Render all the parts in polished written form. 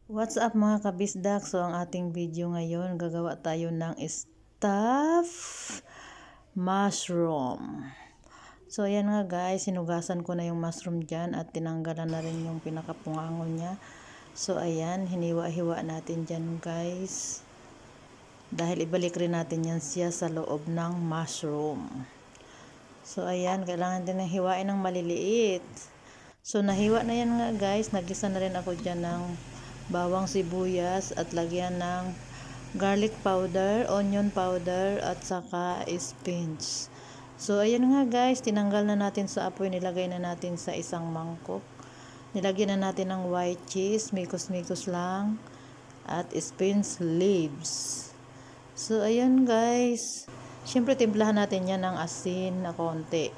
What's up mga kabisdak? So ang ating video ngayon, gagawa tayo ng stuffed mushroom. So ayan nga guys, sinugasan ko na yung mushroom dyan at tinanggalan na rin yung pinakapungangon niya. So ayan, hiniwa-hiwa natin dyan guys. Dahil ibalik rin natin yan siya sa loob ng mushroom. So ayan, kailangan din ng hiwain ng maliliit. So nahiwa na yan nga guys, nagisa na rin ako dyan ng bawang sibuyas at lagyan ng garlic powder, onion powder at saka spinach. So ayan nga guys, tinanggal na natin sa apoy, nilagay na natin sa isang mangkok. Nilagyan na natin ng white cheese, mikos-mikos lang at spinach leaves. So ayan guys, syempre timplahan natin yan ng asin na konti.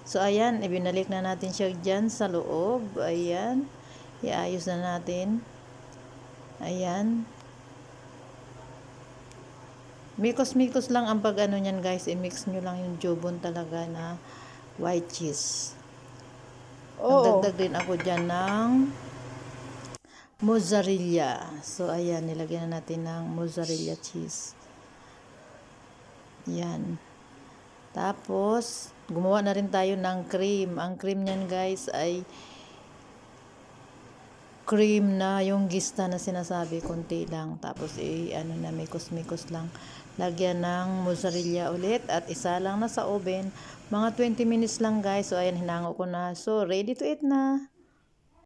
So ayan, ibinalik na natin siya dyan sa loob. Ayan, iayos na natin. Ayan. Mikos-mikos lang ang pag ano nyan guys. I-mix nyo lang yung jubon talaga na white cheese. Nagdagdag din ako dyan ng mozzarella. So ayan, nilagyan na natin ng mozzarella cheese. Yan. Tapos, gumawa na rin tayo ng cream. Ang cream nyan guys ay cream na yung gista na sinasabi, konti lang. Tapos ano na, mikos-mikos lang. Lagyan ng mozzarella ulit at isa lang na sa oven. Mga 20 minutes lang guys. So ayan, hinango ko na. So ready to eat na.